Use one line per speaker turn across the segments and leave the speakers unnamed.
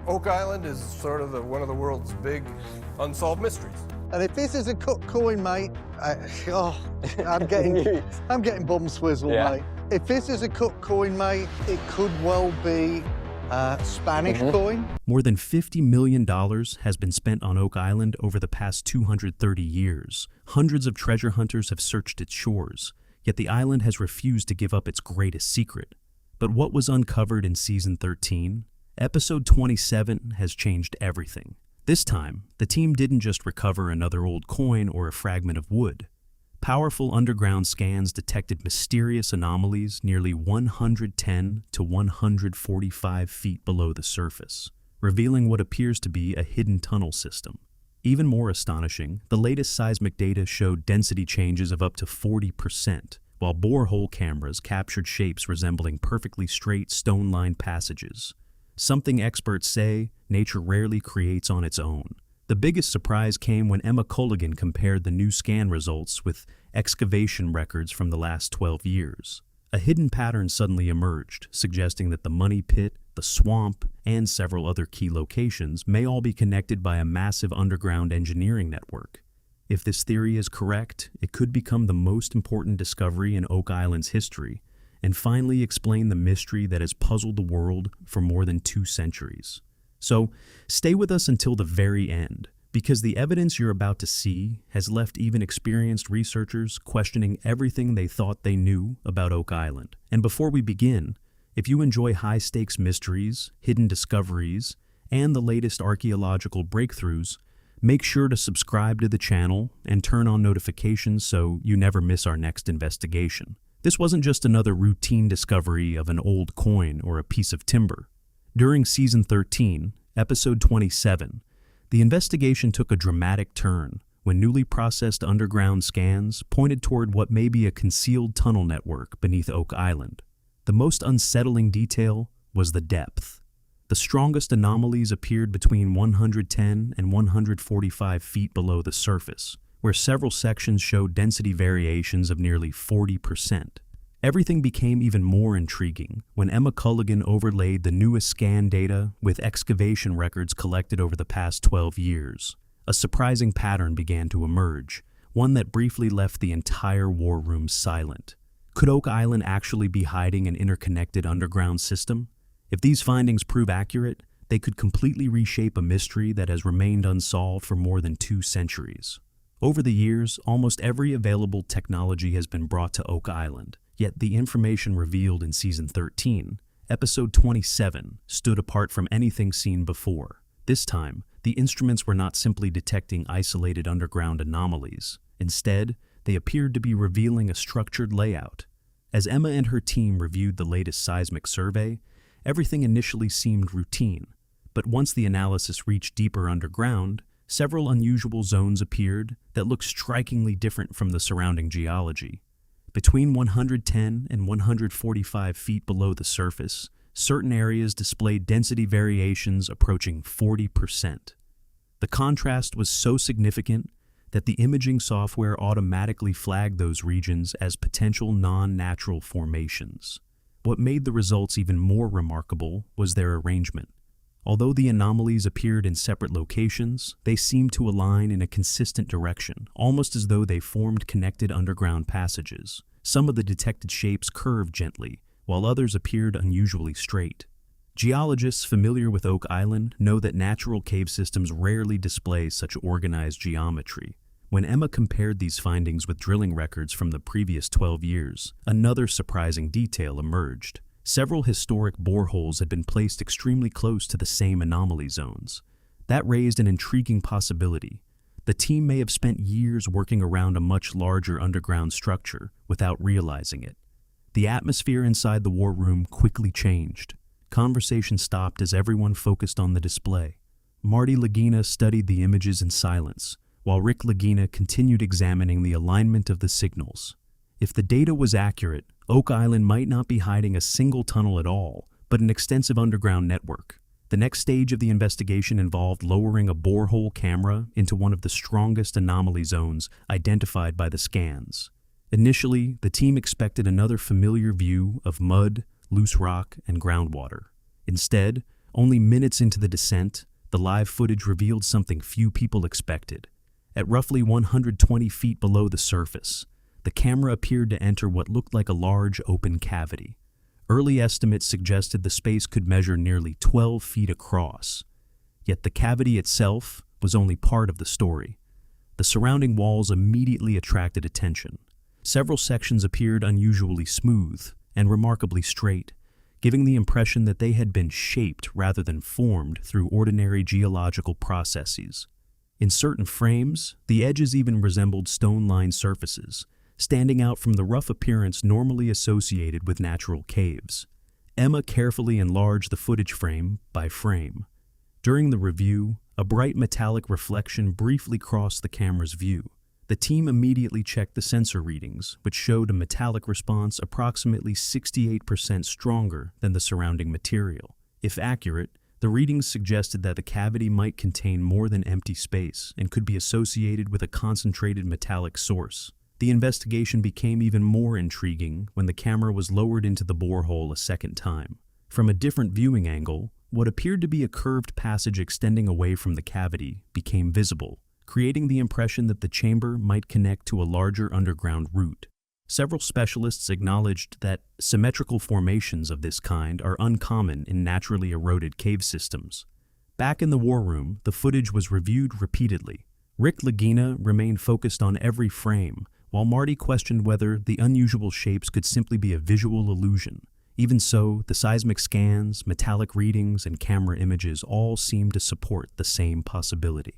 Oak Island is sort of one of the world's big unsolved mysteries.
And if this is a cut coin, mate, I'm getting bum swizzle,
Yeah.
mate. If this is a cut coin, mate, it could well be a Spanish coin.
More than $50 million has been spent on Oak Island over the past 230 years. Hundreds of treasure hunters have searched its shores, yet the island has refused to give up its greatest secret. But what was uncovered in Season 13? Episode 27 has changed everything. This time, the team didn't just recover another old coin or a fragment of wood. Powerful underground scans detected mysterious anomalies nearly 110 to 145 feet below the surface, revealing what appears to be a hidden tunnel system. Even more astonishing, the latest seismic data showed density changes of up to 40%, while borehole cameras captured shapes resembling perfectly straight stone-lined passages. Something experts say nature rarely creates on its own. The biggest surprise came when Emma Culligan compared the new scan results with excavation records from the last 12 years. A hidden pattern suddenly emerged, suggesting that the money pit, the swamp, and several other key locations may all be connected by a massive underground engineering network. If this theory is correct, it could become the most important discovery in Oak Island's history, and finally explain the mystery that has puzzled the world for more than 2 centuries. So, stay with us until the very end, because the evidence you're about to see has left even experienced researchers questioning everything they thought they knew about Oak Island. And before we begin, if you enjoy high-stakes mysteries, hidden discoveries, and the latest archaeological breakthroughs, make sure to subscribe to the channel and turn on notifications so you never miss our next investigation. This wasn't just another routine discovery of an old coin or a piece of timber. During Season 13, Episode 27, the investigation took a dramatic turn when newly processed underground scans pointed toward what may be a concealed tunnel network beneath Oak Island. The most unsettling detail was the depth. The strongest anomalies appeared between 110 and 145 feet below the surface, where several sections showed density variations of nearly 40%. Everything became even more intriguing when Emma Culligan overlaid the newest scan data with excavation records collected over the past 12 years. A surprising pattern began to emerge, one that briefly left the entire war room silent. Could Oak Island actually be hiding an interconnected underground system? If these findings prove accurate, they could completely reshape a mystery that has remained unsolved for more than 2 centuries. Over the years, almost every available technology has been brought to Oak Island. Yet the information revealed in Season 13, Episode 27, stood apart from anything seen before. This time, the instruments were not simply detecting isolated underground anomalies. Instead, they appeared to be revealing a structured layout. As Emma and her team reviewed the latest seismic survey, everything initially seemed routine. But once the analysis reached deeper underground, several unusual zones appeared that looked strikingly different from the surrounding geology. Between 110 and 145 feet below the surface, certain areas displayed density variations approaching 40%. The contrast was so significant that the imaging software automatically flagged those regions as potential non-natural formations. What made the results even more remarkable was their arrangement. Although the anomalies appeared in separate locations, they seemed to align in a consistent direction, almost as though they formed connected underground passages. Some of the detected shapes curved gently, while others appeared unusually straight. Geologists familiar with Oak Island know that natural cave systems rarely display such organized geometry. When Emma compared these findings with drilling records from the previous 12 years, another surprising detail emerged. Several historic boreholes had been placed extremely close to the same anomaly zones. That raised an intriguing possibility. The team may have spent years working around a much larger underground structure without realizing it. The atmosphere inside the war room quickly changed. Conversation stopped as everyone focused on the display. Marty Lagina studied the images in silence, while Rick Lagina continued examining the alignment of the signals. If the data was accurate, Oak Island might not be hiding a single tunnel at all, but an extensive underground network. The next stage of the investigation involved lowering a borehole camera into one of the strongest anomaly zones identified by the scans. Initially, the team expected another familiar view of mud, loose rock, and groundwater. Instead, Only minutes into the descent, the live footage revealed something few people expected. At roughly 120 feet below the surface, the camera appeared to enter what looked like a large open cavity. Early estimates suggested the space could measure nearly 12 feet across. Yet the cavity itself was only part of the story. The surrounding walls immediately attracted attention. Several sections appeared unusually smooth and remarkably straight, giving the impression that they had been shaped rather than formed through ordinary geological processes. In certain frames, the edges even resembled stone-lined surfaces, standing out from the rough appearance normally associated with natural caves. Emma carefully enlarged the footage frame by frame. During the review, a bright metallic reflection briefly crossed the camera's view. The team immediately checked the sensor readings, which showed a metallic response approximately 68% stronger than the surrounding material. If accurate, the readings suggested that the cavity might contain more than empty space and could be associated with a concentrated metallic source. The investigation became even more intriguing when the camera was lowered into the borehole a second time. From a different viewing angle, what appeared to be a curved passage extending away from the cavity became visible, creating the impression that the chamber might connect to a larger underground route. Several specialists acknowledged that symmetrical formations of this kind are uncommon in naturally eroded cave systems. Back in the war room, the footage was reviewed repeatedly. Rick Lagina remained focused on every frame, while Marty questioned whether the unusual shapes could simply be a visual illusion. Even so, the seismic scans, metallic readings, and camera images all seemed to support the same possibility.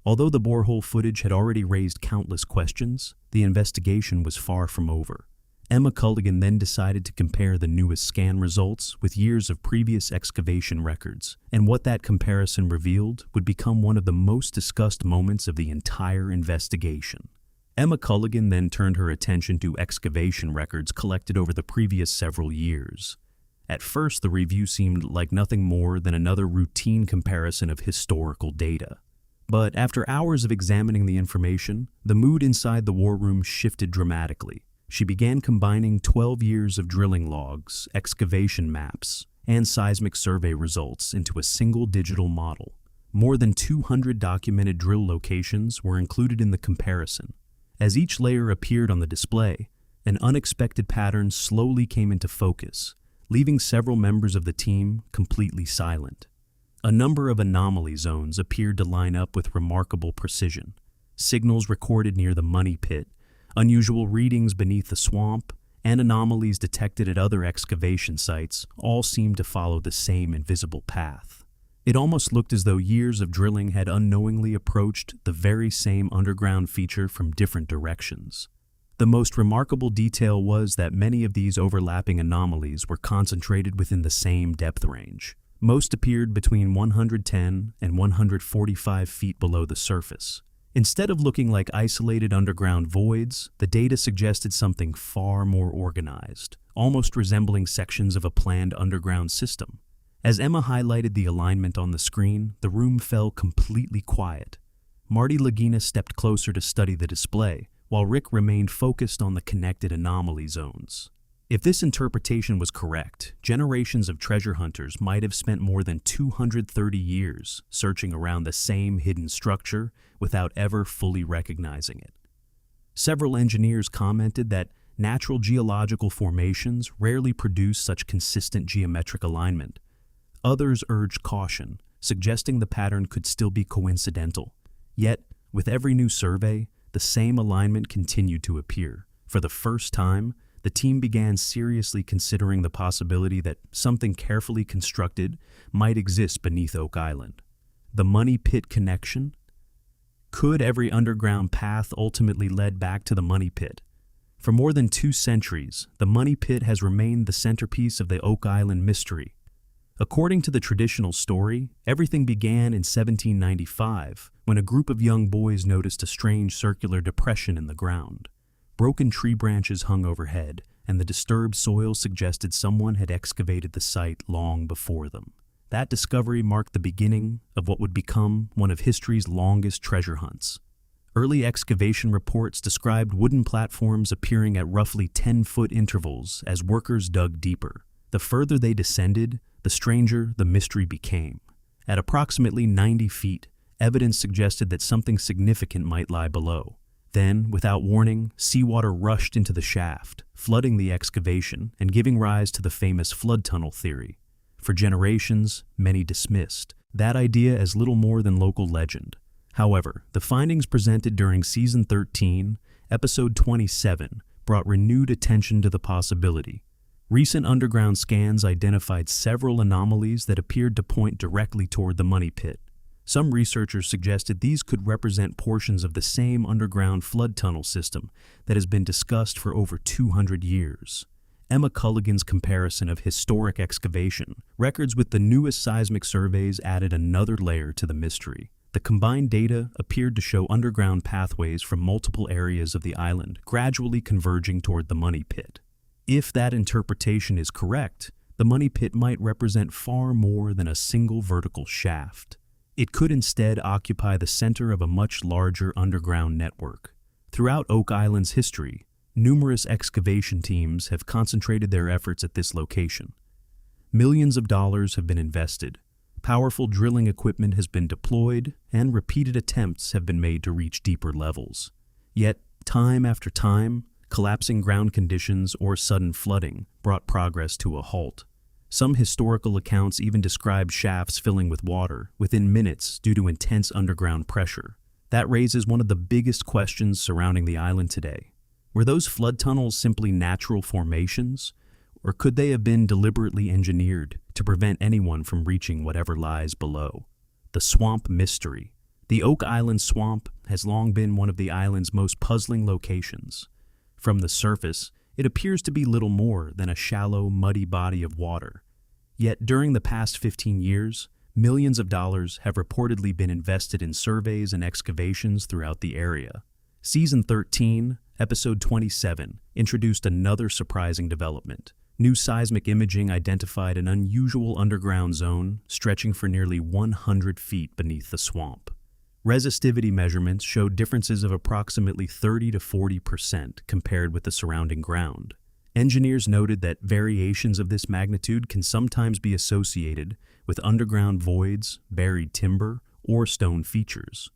Although the borehole footage had already raised countless questions, the investigation was far from over. Emma Culligan then decided to compare the newest scan results with years of previous excavation records, and what that comparison revealed would become one of the most discussed moments of the entire investigation. Emma Culligan then turned her attention to excavation records collected over the previous several years. At first, the review seemed like nothing more than another routine comparison of historical data. But after hours of examining the information, the mood inside the war room shifted dramatically. She began combining 12 years of drilling logs, excavation maps, and seismic survey results into a single digital model. More than 200 documented drill locations were included in the comparison. As each layer appeared on the display, an unexpected pattern slowly came into focus, leaving several members of the team completely silent. A number of anomaly zones appeared to line up with remarkable precision. Signals recorded near the money pit, unusual readings beneath the swamp, and anomalies detected at other excavation sites all seemed to follow the same invisible path. It almost looked as though years of drilling had unknowingly approached the very same underground feature from different directions. The most remarkable detail was that many of these overlapping anomalies were concentrated within the same depth range. Most appeared between 110 and 145 feet below the surface. Instead of looking like isolated underground voids, the data suggested something far more organized, almost resembling sections of a planned underground system. As Emma highlighted the alignment on the screen, the room fell completely quiet. Marty Lagina stepped closer to study the display, while Rick remained focused on the connected anomaly zones. If this interpretation was correct, generations of treasure hunters might have spent more than 230 years searching around the same hidden structure without ever fully recognizing it. Several engineers commented that natural geological formations rarely produce such consistent geometric alignment. Others urged caution, suggesting the pattern could still be coincidental. Yet, with every new survey, the same alignment continued to appear. For the first time, the team began seriously considering the possibility that something carefully constructed might exist beneath Oak Island. The money pit connection? Could every underground path ultimately lead back to the money pit? For more than 2 centuries, the money pit has remained the centerpiece of the Oak Island mystery. According to the traditional story, everything began in 1795 when a group of young boys noticed a strange circular depression in the ground. Broken tree branches hung overhead, and the disturbed soil suggested someone had excavated the site long before them. That discovery marked the beginning of what would become one of history's longest treasure hunts. Early excavation reports described wooden platforms appearing at roughly 10-foot intervals as workers dug deeper. The further they descended, the stranger the mystery became. At approximately 90 feet, evidence suggested that something significant might lie below. Then, without warning, seawater rushed into the shaft, flooding the excavation and giving rise to the famous flood tunnel theory. For generations, many dismissed that idea as little more than local legend. However, the findings presented during Season 13, Episode 27, brought renewed attention to the possibility. Recent underground scans identified several anomalies that appeared to point directly toward the money pit. Some researchers suggested these could represent portions of the same underground flood tunnel system that has been discussed for over 200 years. Emma Culligan's comparison of historic excavation records with the newest seismic surveys added another layer to the mystery. The combined data appeared to show underground pathways from multiple areas of the island gradually converging toward the money pit. If that interpretation is correct, the money pit might represent far more than a single vertical shaft. It could instead occupy the center of a much larger underground network. Throughout Oak Island's history, numerous excavation teams have concentrated their efforts at this location. Millions of dollars have been invested, powerful drilling equipment has been deployed, and repeated attempts have been made to reach deeper levels. Yet, time after time, collapsing ground conditions or sudden flooding brought progress to a halt. Some historical accounts even describe shafts filling with water within minutes due to intense underground pressure. That raises one of the biggest questions surrounding the island today. Were those flood tunnels simply natural formations, or could they have been deliberately engineered to prevent anyone from reaching whatever lies below? The swamp mystery. The Oak Island swamp has long been one of the island's most puzzling locations. From the surface, it appears to be little more than a shallow, muddy body of water. Yet during the past 15 years, millions of dollars have reportedly been invested in surveys and excavations throughout the area. Season 13, Episode 27, introduced another surprising development. New seismic imaging identified an unusual underground zone stretching for nearly 100 feet beneath the swamp. Resistivity measurements showed differences of approximately 30 to 40% compared with the surrounding ground. Engineers noted that variations of this magnitude can sometimes be associated with underground voids, buried timber, or stone features,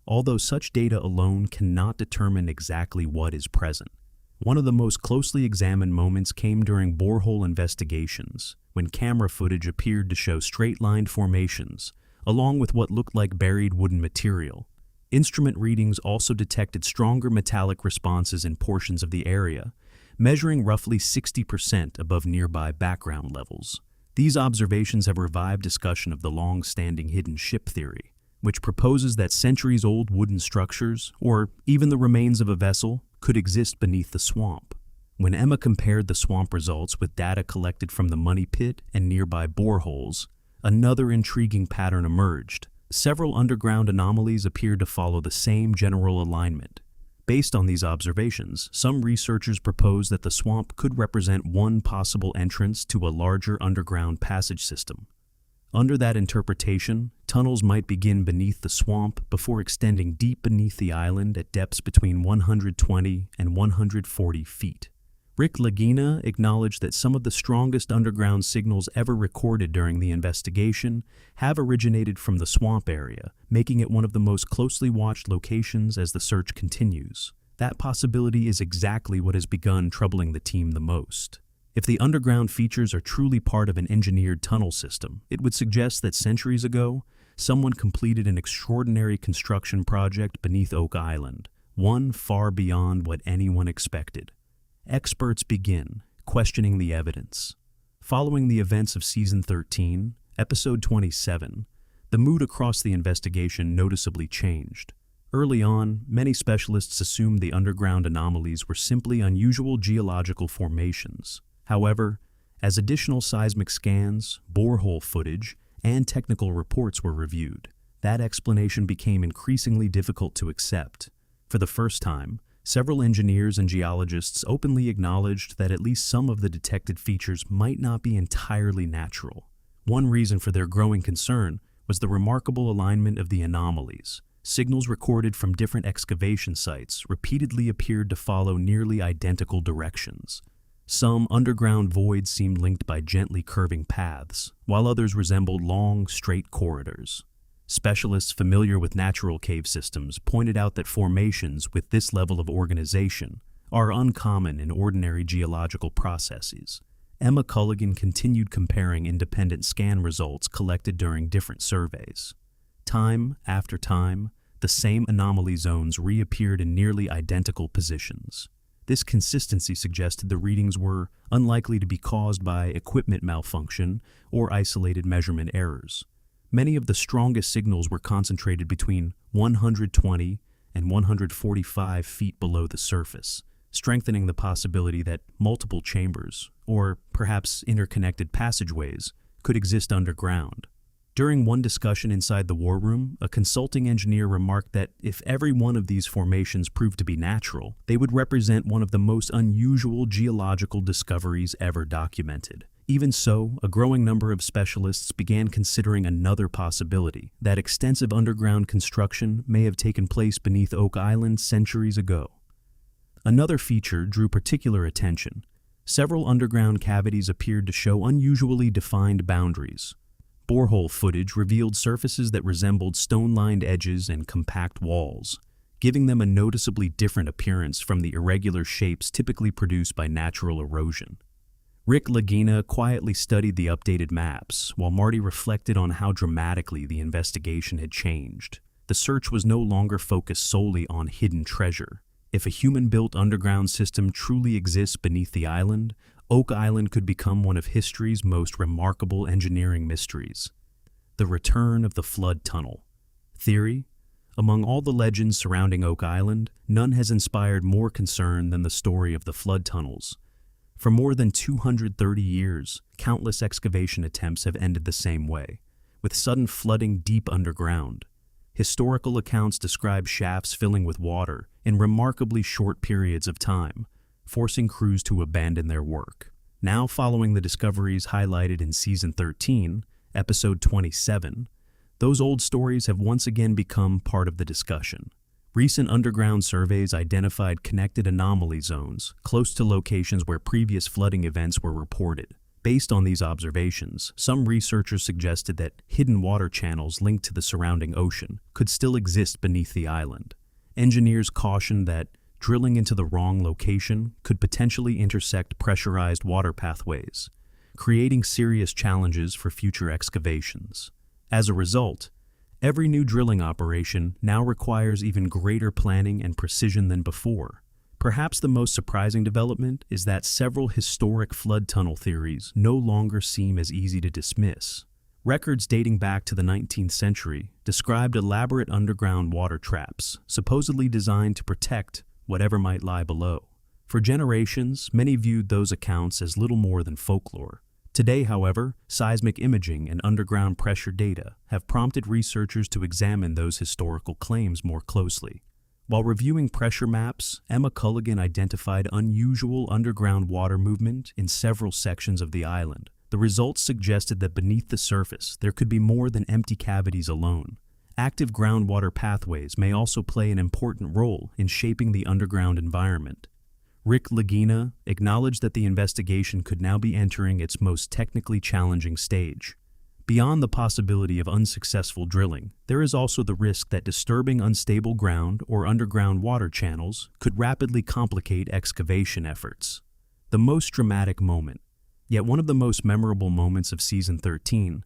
although such data alone cannot determine exactly what is present. One of the most closely examined moments came during borehole investigations, when camera footage appeared to show straight-lined formations, along with what looked like buried wooden material. Instrument readings also detected stronger metallic responses in portions of the area, measuring roughly 60% above nearby background levels. These observations have revived discussion of the long-standing hidden ship theory, which proposes that centuries-old wooden structures, or even the remains of a vessel, could exist beneath the swamp. When Emma compared the swamp results with data collected from the money pit and nearby boreholes, another intriguing pattern emerged. Several underground anomalies appeared to follow the same general alignment. Based on these observations, some researchers propose that the swamp could represent one possible entrance to a larger underground passage system. Under that interpretation, tunnels might begin beneath the swamp before extending deep beneath the island at depths between 120 and 140 feet. Rick Lagina acknowledged that some of the strongest underground signals ever recorded during the investigation have originated from the swamp area, making it one of the most closely watched locations as the search continues. That possibility is exactly what has begun troubling the team the most. If the underground features are truly part of an engineered tunnel system, it would suggest that centuries ago, someone completed an extraordinary construction project beneath Oak Island, one far beyond what anyone expected. Experts begin questioning the evidence. Following the events of Season 13, Episode 27, the mood across the investigation noticeably changed. Early on, many specialists assumed the underground anomalies were simply unusual geological formations. However, as additional seismic scans, borehole footage, and technical reports were reviewed, that explanation became increasingly difficult to accept. For the first time, several engineers and geologists openly acknowledged that at least some of the detected features might not be entirely natural. One reason for their growing concern was the remarkable alignment of the anomalies. Signals recorded from different excavation sites repeatedly appeared to follow nearly identical directions. Some underground voids seemed linked by gently curving paths, while others resembled long, straight corridors. Specialists familiar with natural cave systems pointed out that formations with this level of organization are uncommon in ordinary geological processes. Emma Culligan continued comparing independent scan results collected during different surveys. Time after time, the same anomaly zones reappeared in nearly identical positions. This consistency suggested the readings were unlikely to be caused by equipment malfunction or isolated measurement errors. Many of the strongest signals were concentrated between 120 and 145 feet below the surface, strengthening the possibility that multiple chambers, or perhaps interconnected passageways, could exist underground. During one discussion inside the war room, a consulting engineer remarked that if every one of these formations proved to be natural, they would represent one of the most unusual geological discoveries ever documented. Even so, a growing number of specialists began considering another possibility, that extensive underground construction may have taken place beneath Oak Island centuries ago. Another feature drew particular attention. Several underground cavities appeared to show unusually defined boundaries. Borehole footage revealed surfaces that resembled stone-lined edges and compact walls, giving them a noticeably different appearance from the irregular shapes typically produced by natural erosion. Rick Lagina quietly studied the updated maps, while Marty reflected on how dramatically the investigation had changed. The search was no longer focused solely on hidden treasure. If a human-built underground system truly exists beneath the island, Oak Island could become one of history's most remarkable engineering mysteries. The return of the flood tunnel. Theory? Among all the legends surrounding Oak Island, none has inspired more concern than the story of the flood tunnels. For more than 230 years, countless excavation attempts have ended the same way, with sudden flooding deep underground. Historical accounts describe shafts filling with water in remarkably short periods of time, forcing crews to abandon their work. Now, following the discoveries highlighted in Season 13, Episode 27, those old stories have once again become part of the discussion. Recent underground surveys identified connected anomaly zones close to locations where previous flooding events were reported. Based on these observations, some researchers suggested that hidden water channels linked to the surrounding ocean could still exist beneath the island. Engineers cautioned that drilling into the wrong location could potentially intersect pressurized water pathways, creating serious challenges for future excavations. As a result, every new drilling operation now requires even greater planning and precision than before. Perhaps the most surprising development is that several historic flood tunnel theories no longer seem as easy to dismiss. Records dating back to the 19th century described elaborate underground water traps, supposedly designed to protect whatever might lie below. For generations, many viewed those accounts as little more than folklore. Today, however, seismic imaging and underground pressure data have prompted researchers to examine those historical claims more closely. While reviewing pressure maps, Emma Culligan identified unusual underground water movement in several sections of the island. The results suggested that beneath the surface, there could be more than empty cavities alone. Active groundwater pathways may also play an important role in shaping the underground environment. Rick Lagina acknowledged that the investigation could now be entering its most technically challenging stage. Beyond the possibility of unsuccessful drilling, there is also the risk that disturbing unstable ground or underground water channels could rapidly complicate excavation efforts. The most dramatic moment, yet one of the most memorable moments of Season 13,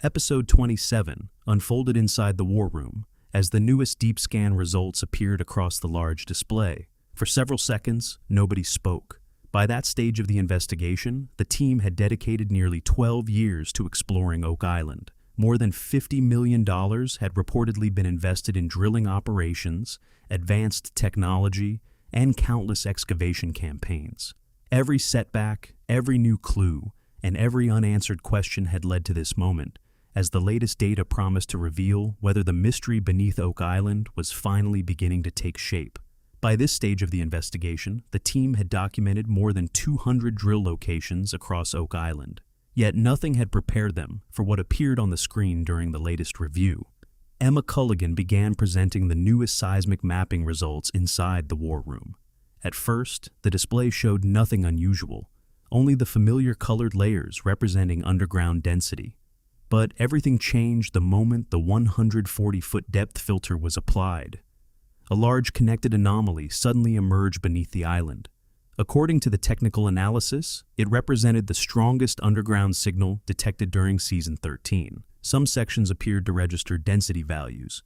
Episode 27, unfolded inside the war room as the newest deep scan results appeared across the large display. For several seconds, nobody spoke. By that stage of the investigation, the team had dedicated nearly 12 years to exploring Oak Island. More than $50 million had reportedly been invested in drilling operations, advanced technology, and countless excavation campaigns. Every setback, every new clue, and every unanswered question had led to this moment, as the latest data promised to reveal whether the mystery beneath Oak Island was finally beginning to take shape. By this stage of the investigation, the team had documented more than 200 drill locations across Oak Island. Yet nothing had prepared them for what appeared on the screen during the latest review. Emma Culligan began presenting the newest seismic mapping results inside the war room. At first, the display showed nothing unusual, only the familiar colored layers representing underground density. But everything changed the moment the 140-foot depth filter was applied. A large connected anomaly suddenly emerged beneath the island. According to the technical analysis, it represented the strongest underground signal detected during Season 13. Some sections appeared to register density values,